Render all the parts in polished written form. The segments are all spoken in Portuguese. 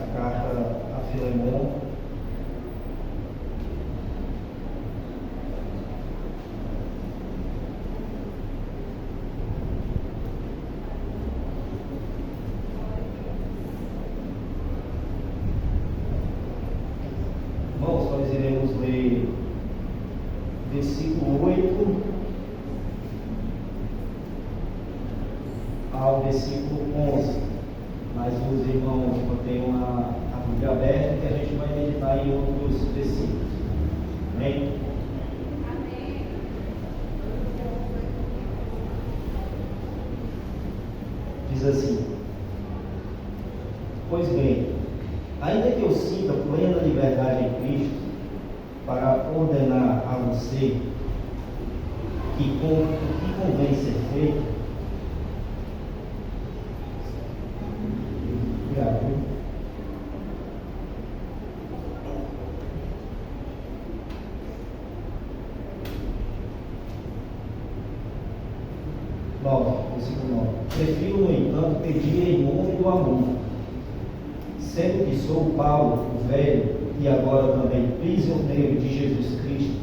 a carta a Filemon. Irmãos, nós iremos ler versículo 8 ao versículo 11, mas os irmãos mantenham a Bíblia aberta, que a gente vai meditar em outros versículos. Amém? Diz assim: pois bem, ainda que eu sinta plena liberdade em Cristo para ordenar a você que o que convém ser feito, versículo 9. Prefiro, no entanto, pedir em nome do amor, sendo que sou Paulo, o velho, e agora também prisioneiro de Jesus Cristo,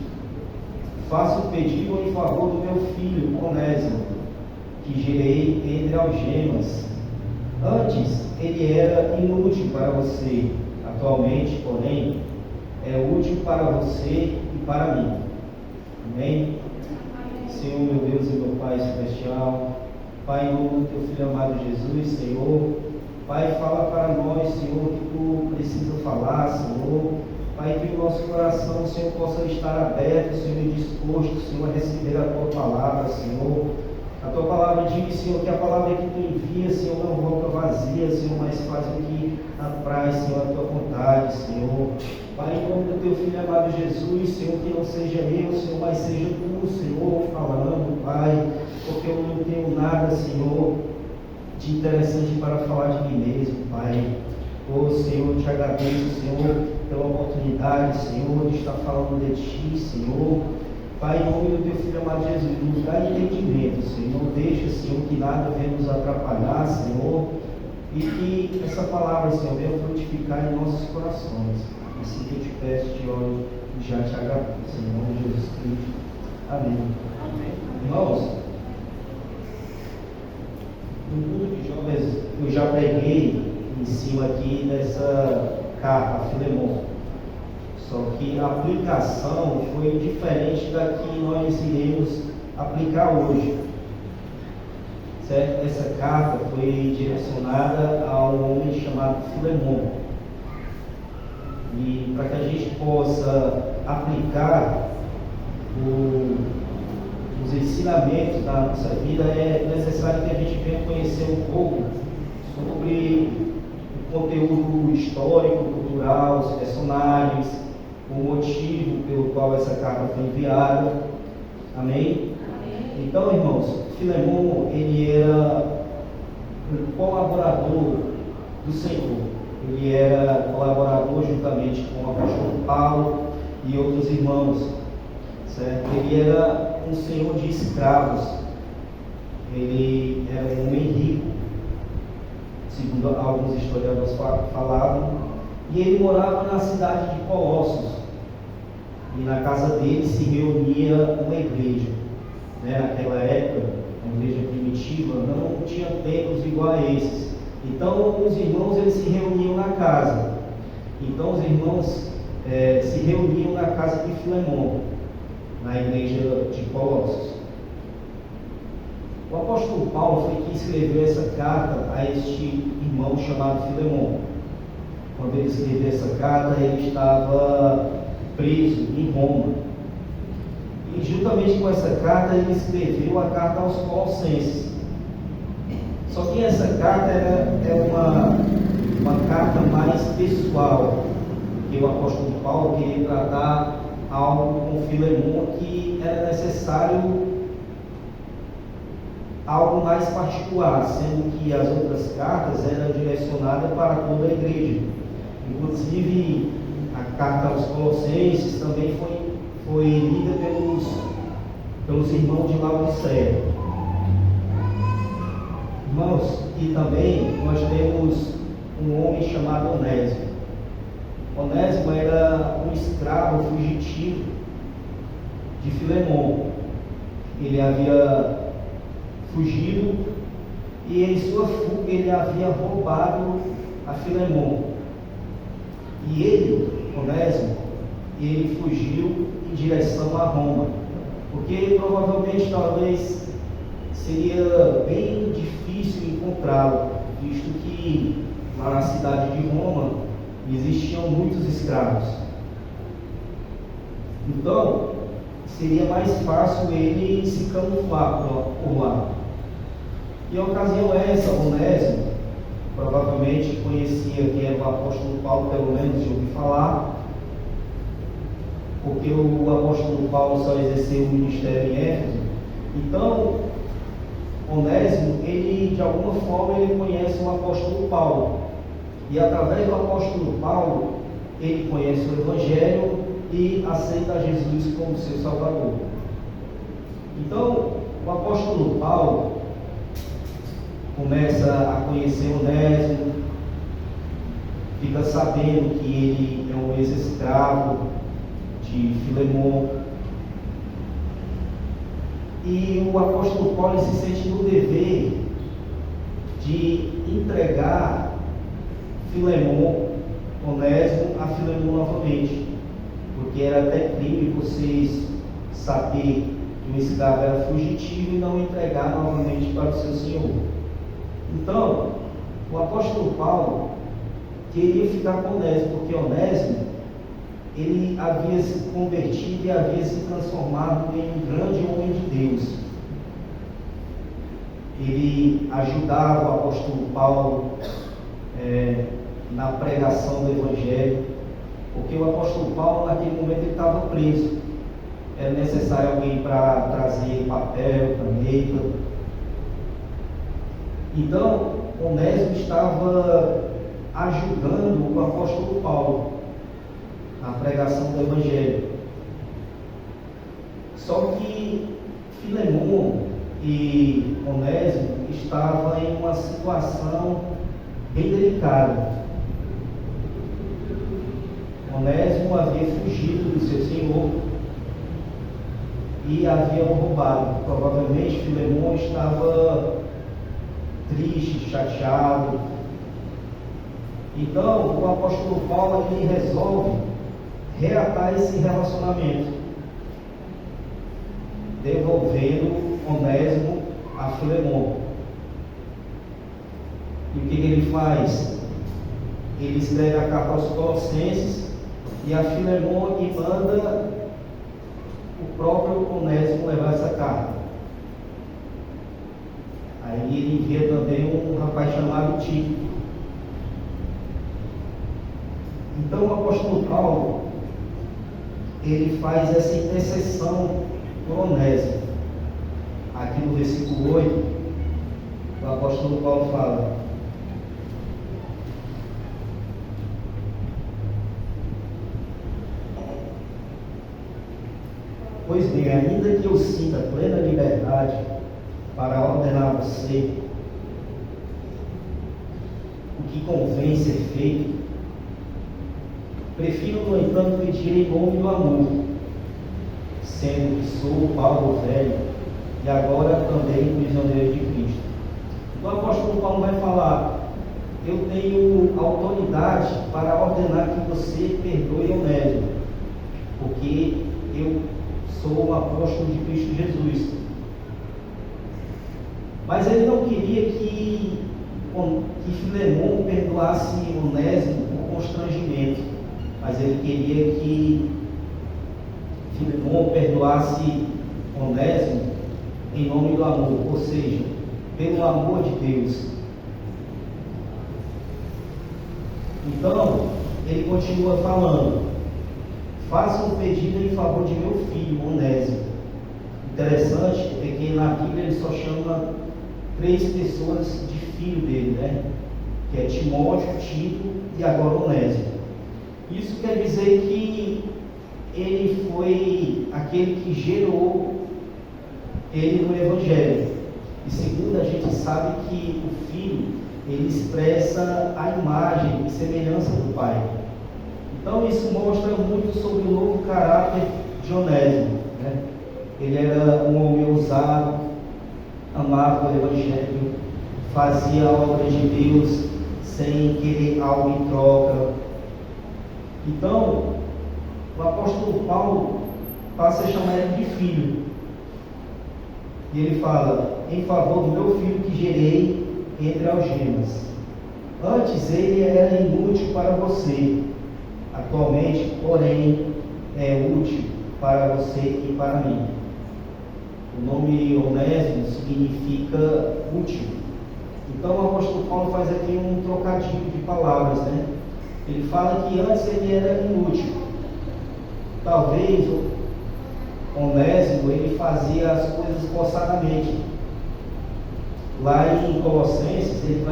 faço pedido em favor do meu filho Onésimo, que gerei entre algemas. Antes ele era inútil para você, atualmente, porém, é útil para você e para mim. Amém? Senhor, meu Deus e meu Pai celestial, Pai, em nome do Teu Filho amado Jesus, Senhor, Pai, fala para nós, Senhor, que Tu precisa falar, Senhor, Pai, que o nosso coração, Senhor, possa estar aberto, Senhor, e disposto, Senhor, a receber a Tua palavra, Senhor. A Tua palavra diz, Senhor, que a palavra que Tu envia, Senhor, não volta vazia, Senhor, mas faz o que apraz, Senhor, a Tua vontade, Senhor. Pai, em nome do Teu Filho amado Jesus, Senhor, que não seja eu, Senhor, mas seja Tu, Senhor, falando, Pai, porque eu não tenho nada, Senhor, de interessante para falar de mim mesmo, Pai. Oh, Senhor, eu te agradeço, Senhor, pela oportunidade, Senhor, de estar falando de Ti, Senhor. Pai, em nome do Teu Filho amado Jesus, nos dá entendimento, Senhor. Não deixa, Senhor, que nada venha nos atrapalhar, Senhor. E que essa palavra, Senhor, venha frutificar em nossos corações. Assim que eu te peço, te oro e já te agradeço. Em nome de Jesus Cristo. Amém. Amém. Irmãos, no culto de jovens, eu já preguei em cima aqui dessa carta a Filemon. Só que a aplicação foi diferente da que nós iremos aplicar hoje. Certo? Essa carta foi direcionada a um homem chamado Filemon. E para que a gente possa aplicar os ensinamentos da nossa vida, é necessário que a gente venha conhecer um pouco sobre o conteúdo histórico, cultural, os personagens, o motivo pelo qual essa carta foi enviada. Amém? Amém. Então, irmãos, Filemon, ele era um colaborador do Senhor. Ele era colaborador juntamente com o apóstolo Paulo e outros irmãos. Certo? Ele era um senhor de escravos. Ele era um homem rico, segundo alguns historiadores falavam. E ele morava na cidade de Colossos. E na casa dele se reunia uma igreja. Naquela época, uma igreja primitiva, não tinha templos igual a esses. Então, os irmãos eles se reuniam na casa. Então, os irmãos se reuniam na casa de Filemon, na igreja de Colossos. O apóstolo Paulo foi quem escreveu essa carta a este irmão chamado Filemon. Quando ele escreveu essa carta, ele estava preso em Roma. E juntamente com essa carta, ele escreveu a carta aos Colossenses. Só que essa carta é uma carta mais pessoal, que o apóstolo Paulo queria tratar algo com Filemon que era necessário algo mais particular, sendo que as outras cartas eram direcionadas para toda a igreja. Inclusive, a carta aos Colossenses também foi lida pelos irmãos de Laodiceia. Irmãos, e também nós temos um homem chamado Onésimo. Onésimo era um escravo fugitivo de Filemon. Ele havia fugido e em sua fuga ele havia roubado a Filemon. E ele, Onésimo, ele fugiu em direção a Roma, porque provavelmente talvez seria bem difícil encontrá-lo, visto que lá na cidade de Roma existiam muitos escravos. Então, seria mais fácil ele se camuflar por lá. E a ocasião é essa, Onésimo provavelmente conhecia quem era o apóstolo Paulo, pelo menos de ouvir falar, porque o apóstolo Paulo só exerceu o ministério em Éfeso. Então, Onésimo, ele de alguma forma ele conhece o apóstolo Paulo, e através do apóstolo Paulo ele conhece o Evangelho e aceita Jesus como seu Salvador. Então, o apóstolo Paulo começa a conhecer Onésimo, fica sabendo que ele é um ex-escravo de Filemon, e o apóstolo Paulo se sente no dever de entregar Onésimo a Filemon novamente, porque era até crime vocês saber que o escravo era fugitivo e não entregar novamente para o seu senhor. Então, o apóstolo Paulo queria ficar com Onésimo, porque Onésimo, ele havia se convertido e havia se transformado em um grande homem de Deus. Ele ajudava o apóstolo Paulo na pregação do Evangelho, porque o apóstolo Paulo naquele momento ele estava preso. Era necessário alguém para trazer papel, caneta. Então, Onésimo estava ajudando o apóstolo Paulo na pregação do Evangelho. Só que Filemon e Onésimo estavam em uma situação bem delicada. Onésimo havia fugido do seu senhor e havia o roubado. Provavelmente Filemon estava triste, chateado. Então o apóstolo Paulo ele resolve reatar esse relacionamento, devolvendo Onésimo a Filemon. E o que ele faz? Ele escreve a carta aos Colossenses e a Filemon e manda o próprio Onésimo levar essa carta. Aí ele envia também um rapaz chamado Tito. Então o apóstolo Paulo ele faz essa intercessão por Onésimo. Aqui no versículo 8, o apóstolo Paulo fala: pois bem, ainda que eu sinta plena liberdade para ordenar a você o que convém ser feito, prefiro, no entanto, pedir em nome do amor, sendo que sou Paulo velho e agora também prisioneiro de Cristo. O apóstolo Paulo vai falar: eu tenho autoridade para ordenar que você perdoe Onésimo, porque eu sou um apóstolo de Cristo Jesus. Mas ele não queria que Filemon perdoasse Onésimo por constrangimento, mas ele queria que Filemon perdoasse Onésimo em nome do amor, ou seja, pelo amor de Deus. Então, ele continua falando: faça um pedido em favor de meu filho, Onésimo. Interessante é que na Bíblia ele só chama 3 pessoas de filho dele, né? Que é Timóteo, Tito e agora Onésimo. Isso quer dizer que ele foi aquele que gerou ele no Evangelho. E segundo a gente sabe que o filho, ele expressa a imagem e semelhança do Pai. Então isso mostra muito sobre o novo caráter de Onésimo, né? Ele era um homem ousado, amava o Evangelho, fazia a obra de Deus sem querer algo em troca. Então, o apóstolo Paulo passa a chamar ele de filho. E ele fala, em favor do meu filho que gerei entre algemas. Antes ele era inútil para você, atualmente, porém, é útil para você e para mim. O nome Onésimo significa útil. Então o apóstolo Paulo faz aqui um trocadilho de palavras, né? Ele fala que antes ele era inútil. Talvez o Onésimo ele fazia as coisas forçadamente. Lá em Colossenses ele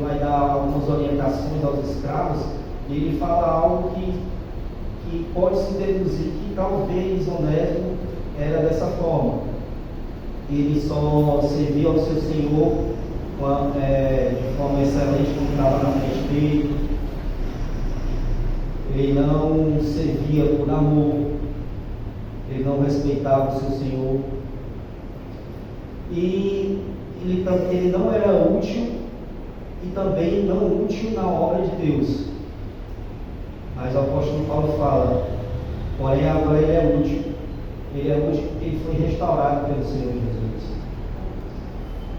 vai dar algumas orientações aos escravos e ele fala algo que pode se deduzir que talvez Onésimo era dessa forma. Ele só servia ao seu Senhor de forma excelente quando estava na frente dele. Ele não servia por amor, ele não respeitava o seu Senhor. E ele não era útil e também não útil na obra de Deus. Mas o apóstolo Paulo fala, porém agora ele é útil. Ele é útil porque ele foi restaurado pelo Senhor Jesus.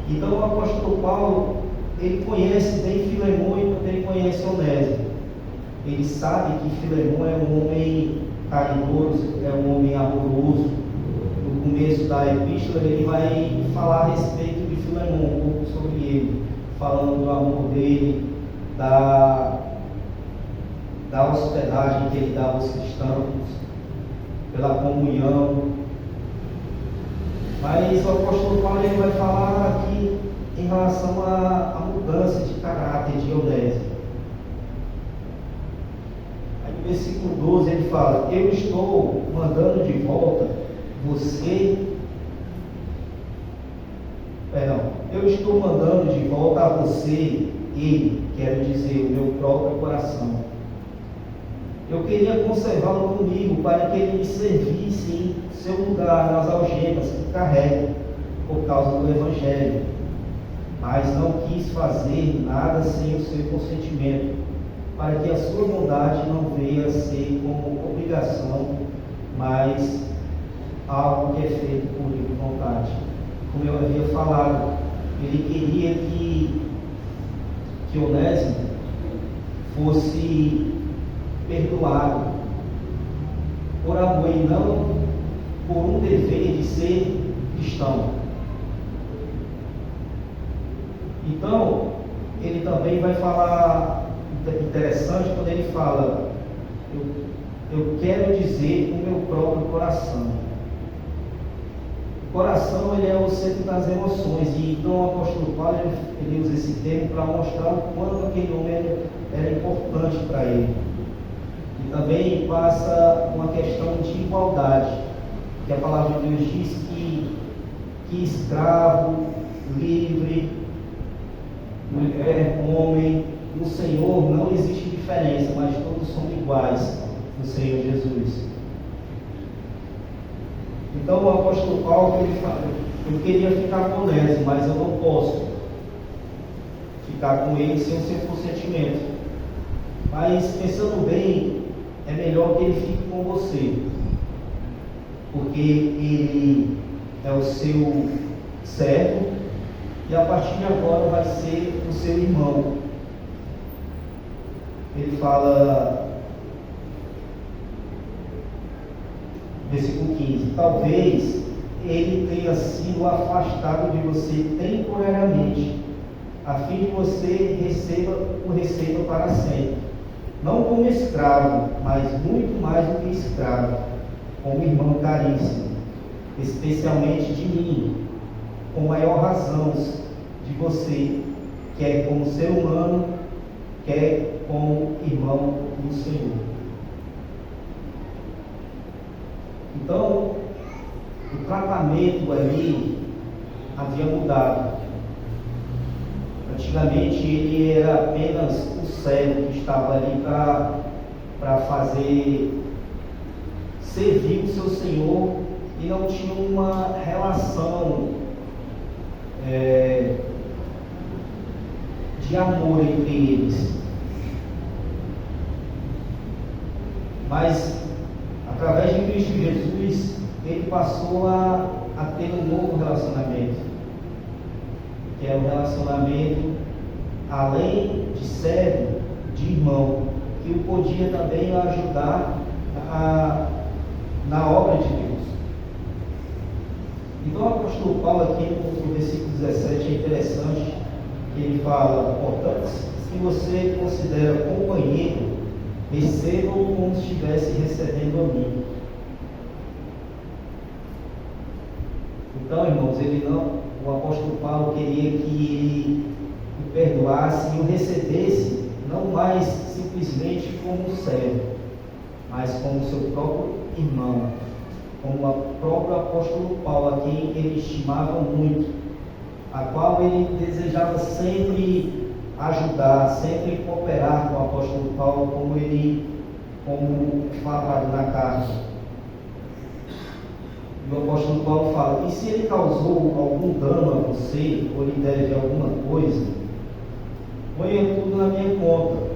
Então o apóstolo Paulo, ele conhece bem Filemão e também conhece Onésimo. Ele sabe que Filemão é um homem caridoso, é um homem amoroso. No começo da epístola ele vai falar a respeito de Filemão, um pouco sobre ele, falando do amor dele, da hospedagem que ele dava aos cristãos, pela comunhão. Mas o apóstolo Paulo ele vai falar aqui em relação à mudança de caráter de Onésimo. Aí no versículo 12 ele fala, eu estou mandando de volta a você, ele, quero dizer, o meu próprio coração. Eu queria conservá-lo comigo para que ele me servisse em seu lugar nas algemas que carrego por causa do Evangelho. Mas não quis fazer nada sem o seu consentimento, para que a sua bondade não venha a ser como obrigação, mas algo que é feito por livre vontade. Como eu havia falado, ele queria que Onésimo fosse perdoado por amor e não por um dever de ser cristão. Então, ele também vai falar, interessante, quando ele fala, eu quero dizer o meu próprio coração. O coração ele é o centro das emoções, e então o apóstolo Paulo ele usa esse termo para mostrar o quanto aquele homem era importante para ele. E também passa uma questão de igualdade, que a palavra de Deus diz que escravo, livre, mulher, homem, no Senhor não existe diferença, mas todos somos iguais no Senhor Jesus. Então o apóstolo Paulo ele fala, eu queria ficar com Onésimo, mas eu não posso ficar com ele sem o seu consentimento. Mas pensando bem, é melhor que ele fique com você, porque ele é o seu servo e a partir de agora vai ser o seu irmão. Ele fala, versículo 15, talvez ele tenha sido afastado de você temporariamente, a fim de você o receba para sempre, não como escravo, mas muito mais do que escravo, como irmão caríssimo, especialmente de mim, com maior razão de você, quer como ser humano, quer como irmão do Senhor. Então, o tratamento ali havia mudado. Antigamente ele era apenas o servo que estava ali para fazer, servir o seu Senhor, e não tinha uma relação de amor entre eles. Mas através de Cristo Jesus, ele passou a ter um novo relacionamento, que é um relacionamento além de servo, de irmão, que o podia também ajudar na obra de Deus. Então o apóstolo Paulo aqui no versículo 17 é interessante, que ele fala: portanto, se você considera companheiro, receba-o como se estivesse recebendo amigo. Então, irmãos, o apóstolo Paulo queria que ele o perdoasse e o recebesse, não mais simplesmente como servo, mas como seu próprio irmão, como o próprio apóstolo Paulo, a quem ele estimava muito, a qual ele desejava sempre ajudar, sempre cooperar com o apóstolo Paulo, como falado na carta. E o apóstolo Paulo fala: e se ele causou algum dano a você, ou lhe deve alguma coisa, ponha tudo na minha conta.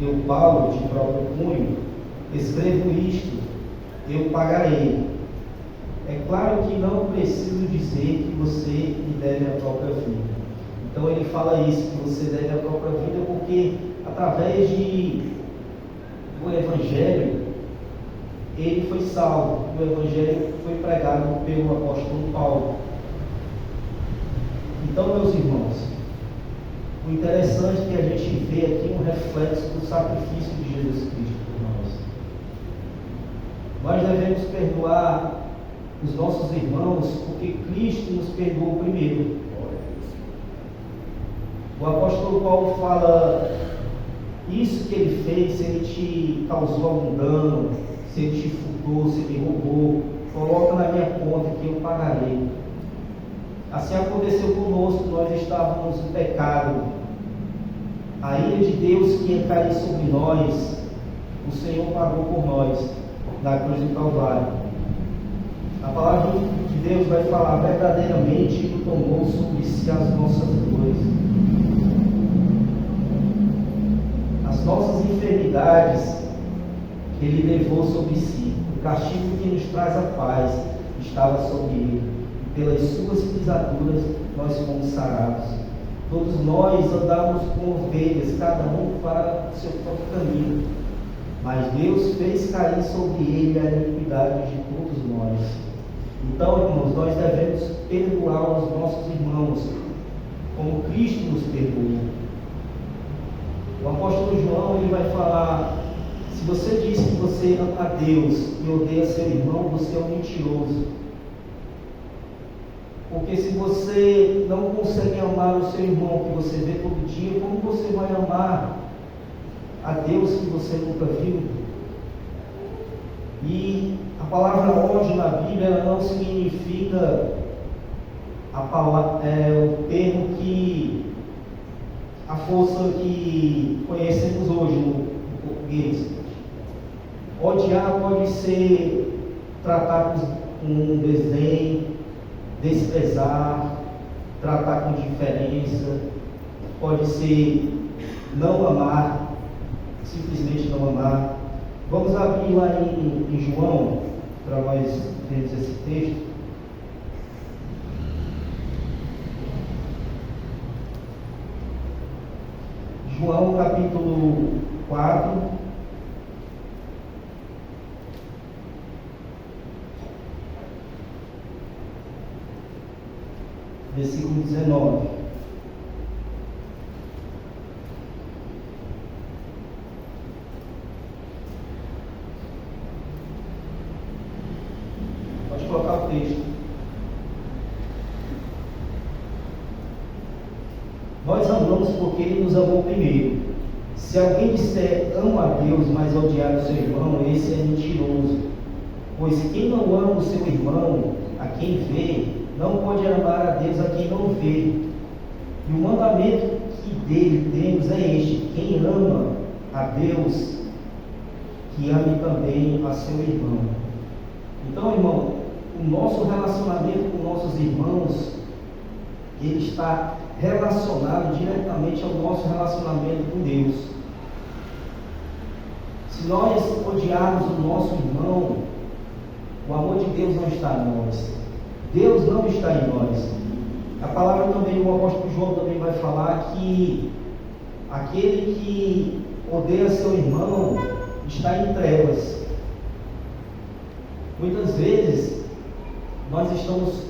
Eu, Paulo, de próprio punho, escrevo isto, eu pagarei. É claro que não preciso dizer que você lhe deve a própria vida. Então ele fala isso, que você deve a própria vida, porque através do Evangelho ele foi salvo. O Evangelho foi pregado pelo apóstolo Paulo. Então, meus irmãos, o interessante é que a gente vê aqui um reflexo do sacrifício de Jesus Cristo por nós. Nós devemos perdoar os nossos irmãos porque Cristo nos perdoou primeiro. O apóstolo Paulo fala: isso que ele fez, se ele te causou algum dano, se ele te furtou, se ele roubou, coloca na minha conta que eu pagarei. Assim aconteceu conosco. Nós estávamos em pecado, a ira de Deus que ia cair sobre nós, o Senhor pagou por nós na cruz do Calvário. A palavra de Deus vai falar: verdadeiramente Ele tomou sobre si as nossas dores, as nossas enfermidades Ele levou sobre si. O castigo que nos traz a paz estava sobre Ele, e pelas suas pisaduras nós fomos sarados. Todos nós andávamos como ovelhas, cada um para o seu próprio caminho, mas Deus fez cair sobre Ele a iniquidade de todos nós. Então, irmãos, nós devemos perdoar os nossos irmãos, como Cristo nos perdoou. O apóstolo João, ele vai falar: se você diz que você ama a Deus e odeia seu irmão, você é um mentiroso. Porque se você não consegue amar o seu irmão que você vê todo dia, como você vai amar a Deus que você nunca viu? E a palavra ódio na Bíblia, ela não significa o termo a força que conhecemos hoje no português. Odiar pode ser tratar com desdém, desprezar, tratar com indiferença, pode ser não amar, simplesmente não amar. Vamos abrir lá em João, para nós vermos esse texto. João capítulo 4, versículo 19. Pode colocar o texto. Nós amamos porque Ele nos amou primeiro. Se alguém disser amo a Deus, mas odiar o seu irmão, esse é mentiroso. Pois quem não ama o seu irmão, a quem vê, não pode amar a Deus a quem não vê. E o mandamento dele temos é este: quem ama a Deus, que ame também a seu irmão. Então, irmão, o nosso relacionamento com nossos irmãos, ele está relacionado diretamente ao nosso relacionamento com Deus. Se nós odiarmos o nosso irmão, o amor de Deus não está em nós. Deus não está em nós. A palavra também, o apóstolo João também vai falar que aquele que odeia seu irmão está em trevas. Muitas vezes nós estamos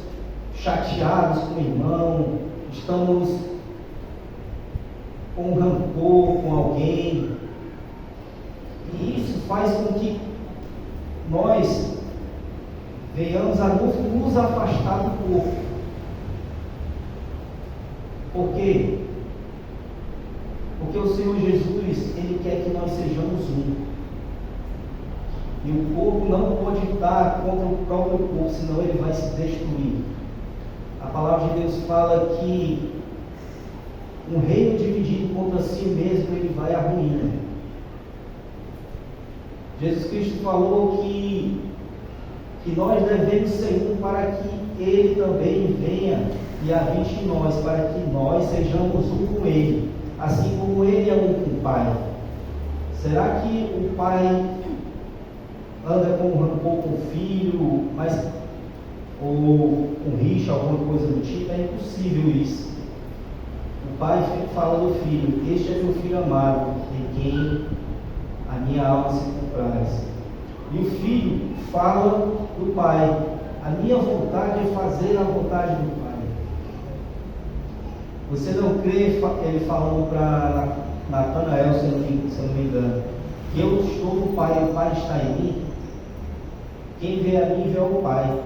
chateados com o irmão, estamos com rancor com alguém, e isso faz com que nós venhamos a nos afastar do corpo. Por quê? Porque o Senhor Jesus, Ele quer que nós sejamos um. E o corpo não pode estar contra o próprio corpo, senão ele vai se destruir. A palavra de Deus fala que um reino dividido contra si mesmo, ele vai à ruína. Jesus Cristo falou que nós devemos ser um para que Ele também venha e habite em nós, para que nós sejamos um com Ele, assim como Ele é um com o Pai. Será que o Pai anda com rancor com o filho, ou com rixa, alguma coisa do tipo? É impossível isso. O Pai fala do Filho: este é meu Filho amado, em quem a minha alma se compraz. E o Filho fala do Pai: a minha vontade é fazer a vontade do Pai. Você não crê, ele falando para Natanael, se eu não me engano, que eu estou no Pai e o Pai está em mim? Quem vê a mim vê o Pai.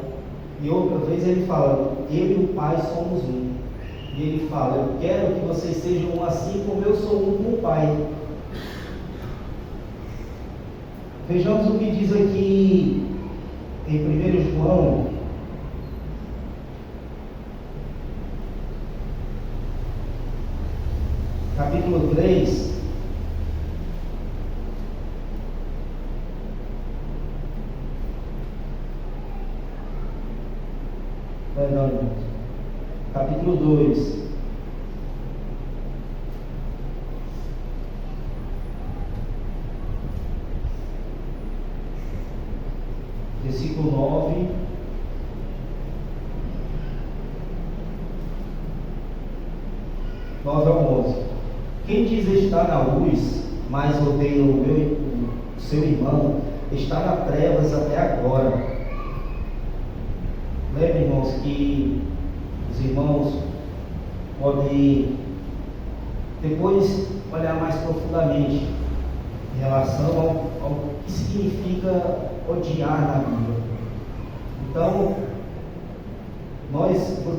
E outra vez ele fala: eu e o Pai somos um. E ele fala: eu quero que vocês sejam um assim como eu sou um com o Pai. Vejamos o que diz aqui em 1 João, capítulo 3, capítulo 2, versículo 9 ao 11. Quem diz estar na luz, mas odeia o seu irmão, está nas trevas até agora. Lembre, irmãos, que os irmãos podem depois olhar mais profundamente em relação ao que significa odiar na Bíblia. Então,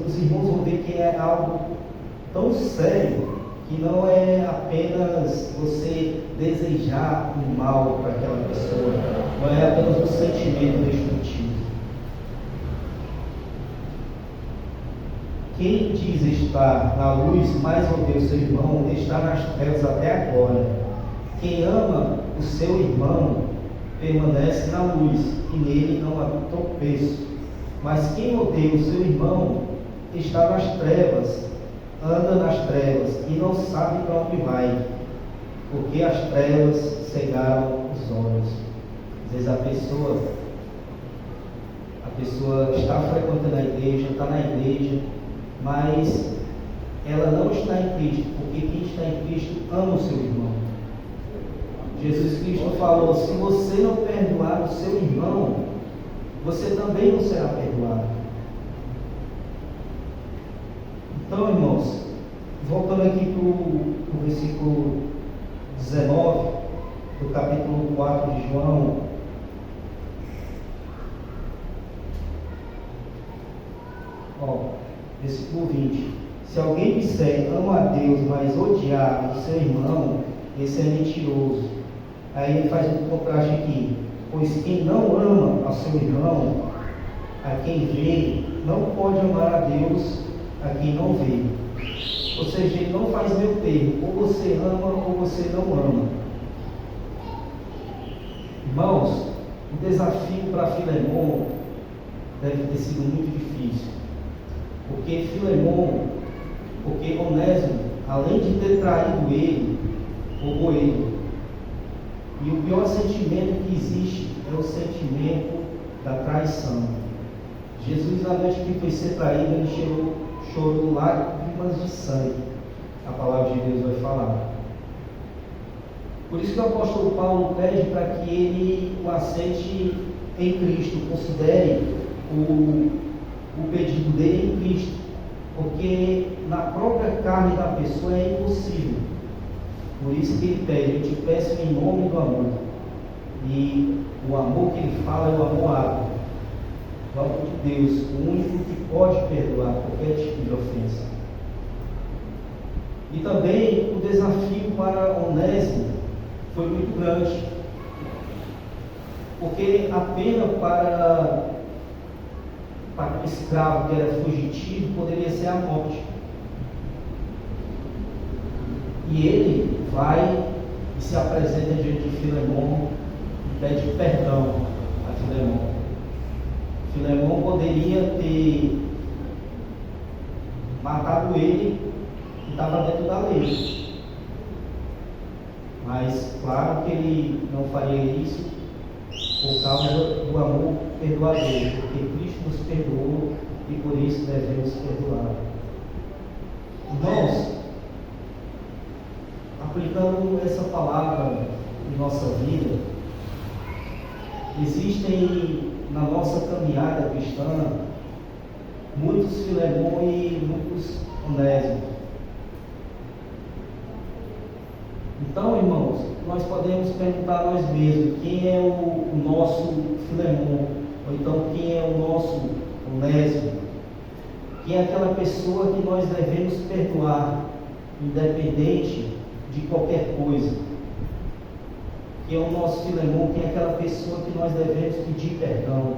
os irmãos vão ver que é algo tão sério, que não é apenas você desejar o mal para aquela pessoa, não é apenas um sentimento destrutivo. Quem diz estar na luz, mas odeia o seu irmão, está nas trevas até agora. Quem ama o seu irmão permanece na luz, e nele não há tropeço. Mas quem odeia o seu irmão está nas trevas, anda nas trevas e não sabe para onde vai, porque as trevas cegaram os olhos. Às vezes a pessoa está frequentando a igreja, está na igreja, mas ela não está em Cristo, porque quem está em Cristo ama o seu irmão. Jesus Cristo falou: se você não perdoar o seu irmão, você também não será perdoado. Então, irmãos, voltando aqui para o versículo 19 do capítulo 4 de João. Versículo 20: se alguém disser ama a Deus, mas odiar o seu irmão, esse é mentiroso. Aí ele faz um contraste aqui: pois quem não ama ao seu irmão, a quem vê, não pode amar a Deus a quem não vê. Ou seja, ele não faz meio termo, ou você ama ou você não ama. Irmãos, o desafio para Filemon deve ter sido muito difícil, porque Onésimo, além de ter traído ele, roubou ele. E o pior sentimento que existe é o sentimento da traição. Jesus, na noite que foi ser traído, ele chorou lágrimas de sangue. A palavra de Deus vai falar. Por isso que o apóstolo Paulo pede para que ele o aceite em Cristo, considere o pedido dele em Cristo, porque na própria carne da pessoa é impossível. Por isso que ele pede: eu te peço em nome do amor. E o amor que ele fala é o amor ágape, o amor de Deus, o único que pode perdoar qualquer tipo de ofensa. E também o desafio para Onésimo foi muito grande, porque a pena para o escravo que era fugitivo poderia ser a morte. E ele vai e se apresenta diante de Filemon e pede perdão a Filemon. Filemon poderia ter matado ele e estava dentro da lei. Mas claro que ele não faria isso por causa do amor perdoador, porque Cristo nos perdoou e por isso devemos perdoar. Irmãos, aplicando essa palavra em nossa vida, existem na nossa caminhada cristã muitos Filemon e muitos Onésimo. Então, irmãos, nós podemos perguntar a nós mesmos: quem é o nosso Filemon? Ou então, quem é o nosso Onésimo? Quem é aquela pessoa que nós devemos perdoar, independente de qualquer coisa? Quem é o nosso Filemon? Quem é aquela pessoa que nós devemos pedir perdão?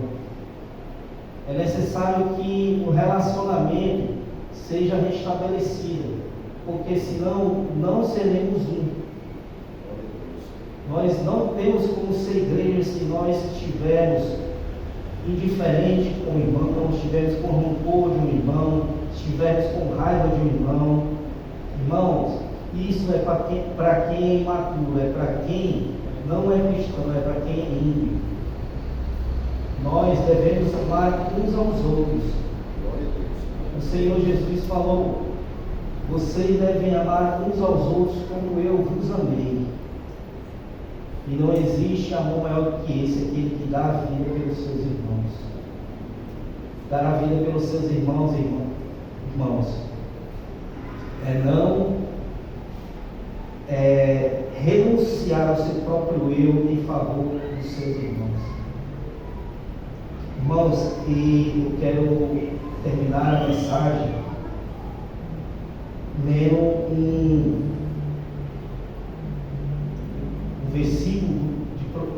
É necessário que o relacionamento seja restabelecido, porque senão não seremos um. Nós não temos como ser igreja se nós estivermos indiferentes com o irmão, estivermos com rancor de um irmão, estivermos com raiva de um irmão. Irmãos, isso é para quem é imaturo, é para quem não é cristão, é para quem é ímpio. Nós devemos amar uns aos outros. O Senhor Jesus falou: vocês devem amar uns aos outros como eu vos amei. E não existe amor maior do que esse, aquele que dá a vida pelos seus irmãos. Dar a vida pelos seus irmãos, irmãos, renunciar ao seu próprio eu em favor dos seus irmãos. Irmãos, e eu quero terminar a mensagem lendo um versículo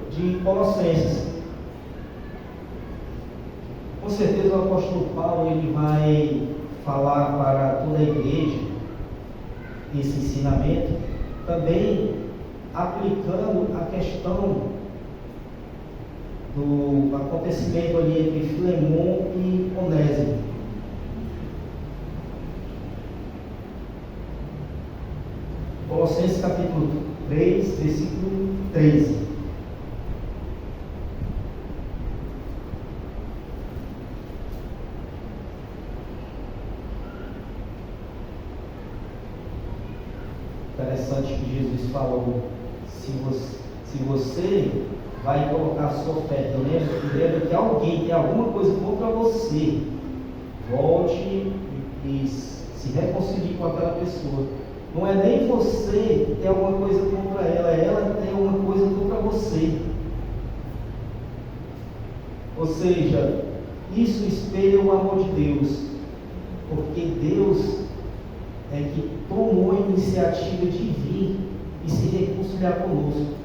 de Colossenses. Com certeza o apóstolo Paulo ele vai falar para toda a igreja esse ensinamento, também aplicando a questão do acontecimento ali entre Filemon e Onésimo. Colossenses capítulo 3, versículo 13. Interessante que Jesus falou: se você vai colocar a sua fé, lembra que alguém tem alguma coisa contra você, volte e se reconcilie com aquela pessoa. Não é nem você ter alguma coisa contra ela, é ela ter alguma coisa contra você. Ou seja, isso espelha o amor de Deus, porque Deus é que tomou a iniciativa de vir e se reconciliar conosco.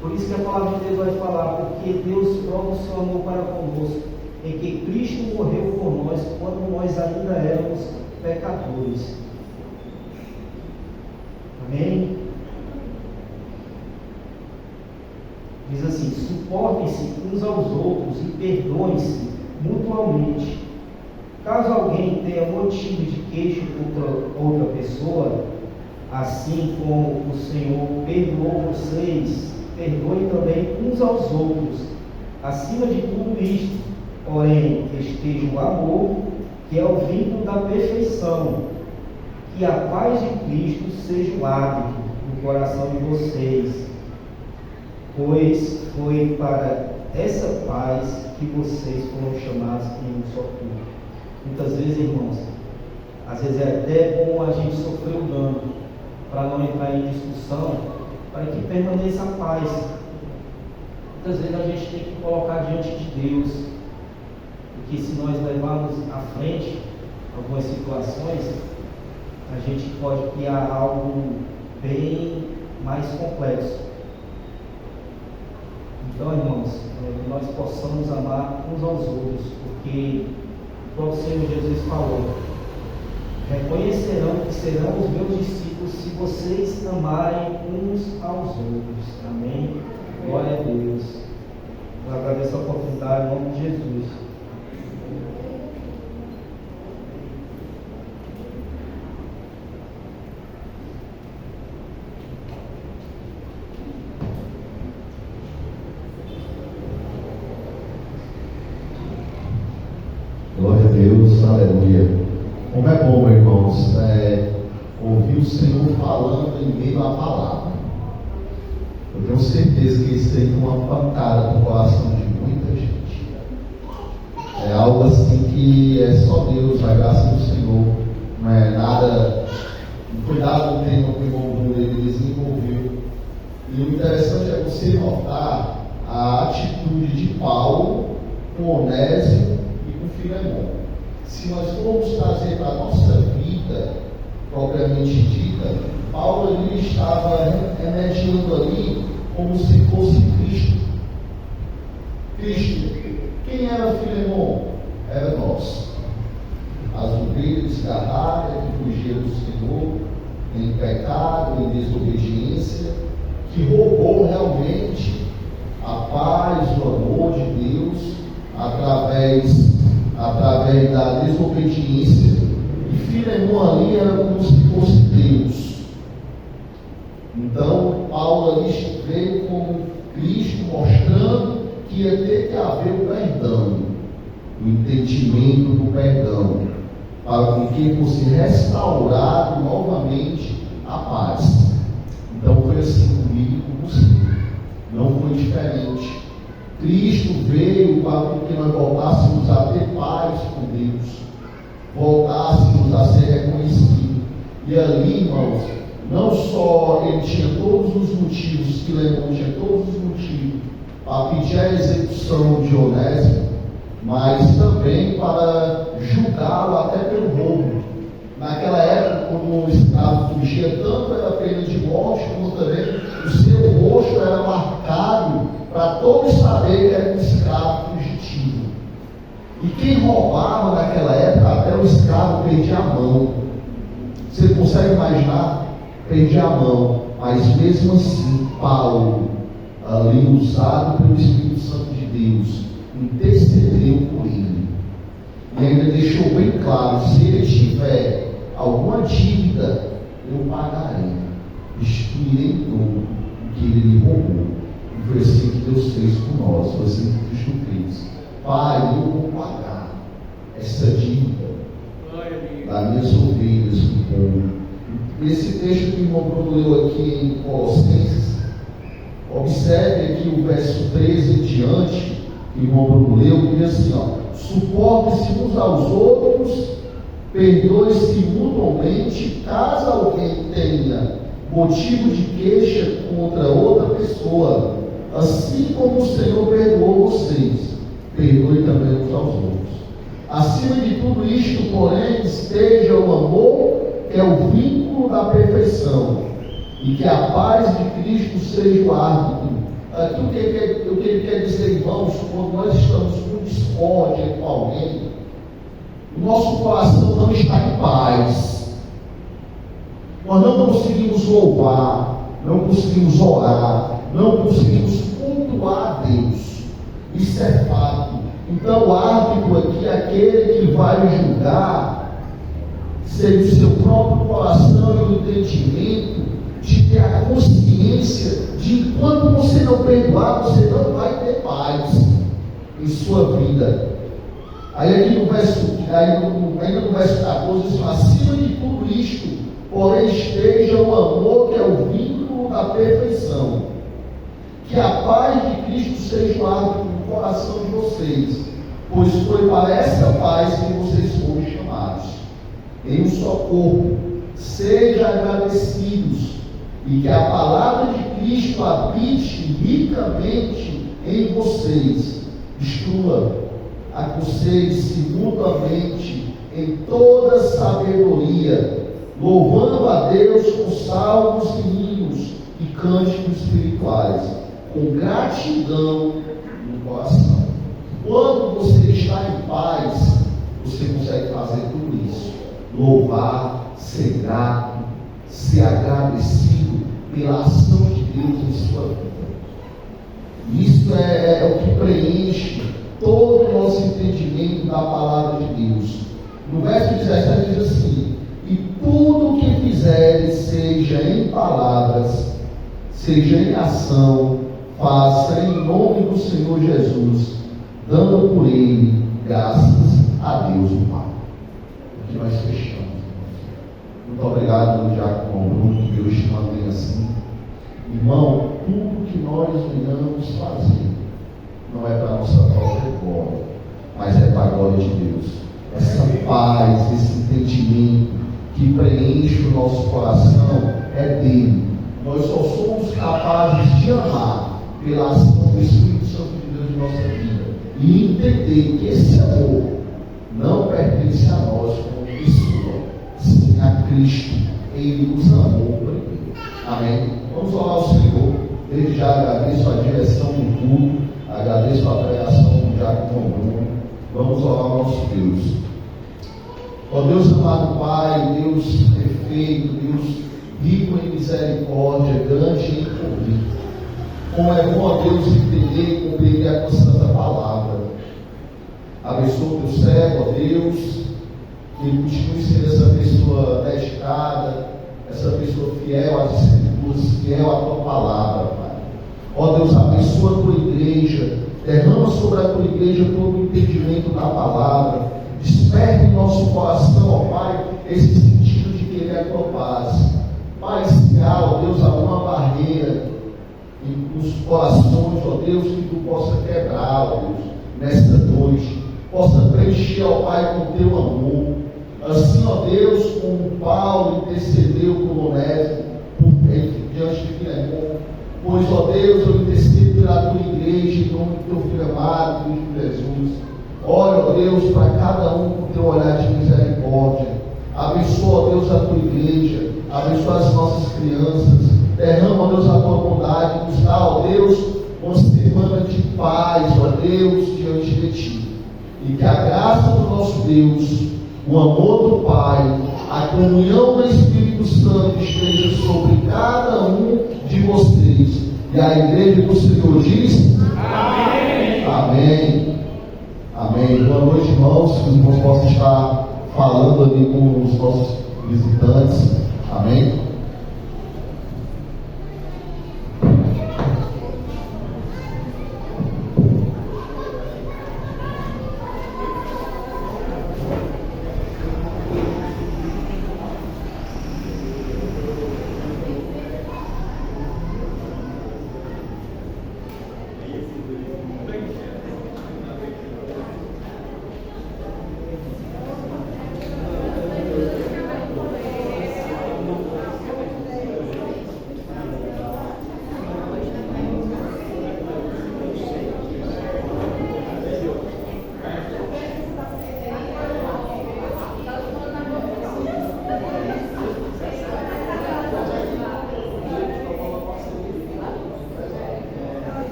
Por isso que a palavra de Deus vai falar: porque Deus prova o seu amor para conosco, em que Cristo morreu por nós quando nós ainda éramos pecadores. Amém? Diz assim: suportem-se uns aos outros e perdoem-se mutuamente. Caso alguém tenha motivo de queixa contra outra pessoa, assim como o Senhor perdoou vocês, perdoem também uns aos outros. Acima de tudo isto, porém, esteja o amor, que é o vínculo da perfeição. Que a paz de Cristo seja o hábito no coração de vocês, pois foi para essa paz que vocês foram chamados em um só corpo. Muitas vezes, irmãos, às vezes é até bom a gente sofrer o dano, para não entrar em discussão, para que permaneça a paz. Muitas vezes a gente tem que colocar diante de Deus, porque se nós levarmos à frente algumas situações, a gente pode criar algo bem mais complexo. Então, irmãos, que nós possamos amar uns aos outros, porque o próprio Senhor Jesus falou: reconhecerão que serão os meus discípulos se vocês amarem uns aos outros. Amém? Glória a Deus. Eu agradeço a oportunidade em nome de Jesus. Glória a Deus, aleluia. Como é bom, irmãos, ouvir o Senhor falando em meio à palavra. Eu tenho certeza que isso aí é uma pancada no coração de muita gente. É algo assim que é só Deus, a graça do Senhor. Não é nada. Cuidado com o tema que o irmão Bruno ele desenvolveu. E o interessante é você notar a atitude de Paulo com Onésimo e com Filemão. Se nós formos trazer para a nossa vida propriamente dita, Paulo ele estava remediando ali como se fosse Cristo. Cristo. Quem era Filemão? Era nós. As ovelhas desgarradas que fugiram do Senhor em pecado, em desobediência, que roubou realmente a paz, o amor de Deus através da desobediência. E Filemão ali era como se fosse Deus. Então Paulo ali veio como Cristo, mostrando que ia ter que haver o perdão, o entendimento do perdão, para com que fosse restaurado novamente a paz. Então foi assim comigo e com você. Não foi diferente. Cristo veio para que nós voltássemos a ter paz com Deus, voltássemos a ser reconhecidos. E ali, irmãos, não só ele tinha todos os motivos, Filemão tinha todos os motivos para pedir a execução de Onésimo, mas também para julgá-lo até pelo roubo. Naquela época, quando um escravo fugia, tanto era pena de morte, como também o seu rosto era marcado para todos saberem que era um escravo fugitivo. E quem roubava naquela época, até o escravo perdia a mão. Você consegue imaginar? Perdia a mão. Mas mesmo assim, Paulo, ali usado pelo Espírito Santo de Deus, intercedeu por ele. E ainda deixou bem claro: se ele tiver alguma dívida, eu pagarei, restituirei tudo o que ele lhe roubou. E foi assim que Deus fez por nós, foi assim que Cristo fez. Pai, eu vou pagar essa dívida das minhas ovelhas do povo. Esse texto que o irmão Bruno leu aqui em Colossenses, observe aqui o verso 13 em diante, que o irmão Bruno leu, que diz assim: suportem-se uns aos outros, perdoe-se mutuamente, caso alguém tenha motivo de queixa contra outra pessoa, assim como o Senhor perdoou vocês, perdoe também uns aos outros. Acima de tudo isto, porém, esteja o amor, que é o vínculo da perfeição, e que a paz de Cristo seja o árbitro. Aqui o que ele quer dizer, irmãos, quando nós estamos com discórdia com alguém, o nosso coração não está em paz. Nós não conseguimos louvar, não conseguimos orar, não conseguimos cultuar a Deus. Isso é fato. Então o árbitro aqui é aquele que vai julgar, seja o seu próprio coração e o entendimento de ter a consciência de enquanto você não perdoar, você não vai ter paz em sua vida. Aí aqui no verso, ainda no verso 14, diz: acima de tudo isto, porém esteja o amor, que é o vínculo da perfeição. Que a paz de Cristo seja o árbitro no coração de vocês, pois foi para essa paz que vocês foram chamados. Em um só corpo, sejam agradecidos, e que a palavra de Cristo habite ricamente em vocês, instrua a vocês mutuamente em toda sabedoria, louvando a Deus com salmos e hinos e cânticos espirituais, com gratidão no coração. Quando você está em paz, você consegue fazer tudo isso: louvar, ser grato, ser agradecido pela ação de Deus em sua vida. Isso é o que preenche todo o nosso entendimento da palavra de Deus. No verso 17 diz assim: e tudo o que fizeres, seja em palavras, seja em ação, faça em nome do Senhor Jesus, dando por ele graças a Deus o Pai. Aqui nós fechamos. Muito obrigado, Diácono Bruno, que Deus te mantém assim. Irmão, tudo que nós venhamos fazer não é para a nossa própria glória, mas é para a glória de Deus. Essa paz, esse entendimento que preenche o nosso coração é dele. Nós só somos capazes de amar pela ação do Espírito Santo de Deus em nossa vida e entender que esse amor não pertence a nós como pessoa, sim a Cristo. Ele nos amou primeiro. Amém? Vamos orar ao Senhor. Desde já agradeço a direção do culto, agradeço a pregação do Diácono Bruno. Vamos orar ao nosso Deus. Ó Deus amado Pai, Deus perfeito, Deus rico em misericórdia, grande em poder. Como é bom, ó Deus, entender e compreender a tua santa palavra. Abençoa o teu servo, ó Deus, que ele continue sendo essa pessoa dedicada, essa pessoa fiel às Escrituras, fiel à tua palavra, Pai. Ó Deus, abençoa a tua igreja, derrama sobre a tua igreja todo o entendimento da palavra, desperta em nosso coração, ó Pai, esse sentido de querer a tua paz. Pai, se há, ó Deus, alguma barreira nos corações, ó Deus, que tu possa quebrar, ó Deus, nesta noite, possa preencher, ó Pai, com o teu amor. Assim, ó Deus, como Paulo intercedeu por Onésimo, diante de Filemon, pois, ó Deus, eu intercedo pela tua igreja, em nome do teu filho amado, Cristo Jesus. Olha, ó Deus, para cada um com teu olhar de misericórdia. Abençoa, ó Deus, a tua igreja, abençoa as nossas crianças, derrama, ó Deus, a tua bondade, nos dá, ó Deus, uma semana de paz, ó Deus, diante de ti. E que a graça do nosso Deus, o amor do Pai, a comunhão do Espírito Santo esteja sobre cada um de vocês. E a igreja do Senhor diz: amém. Amém. Amém. Boa noite, irmãos. Que os irmãos possam estar falando ali com os nossos visitantes. Amém.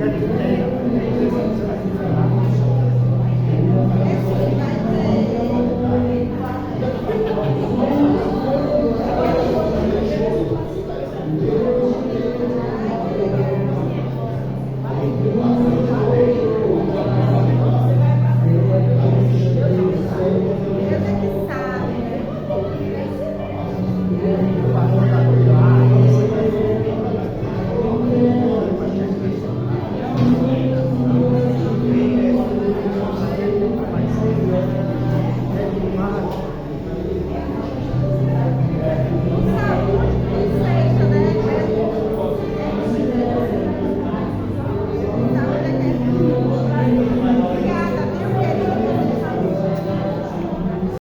vida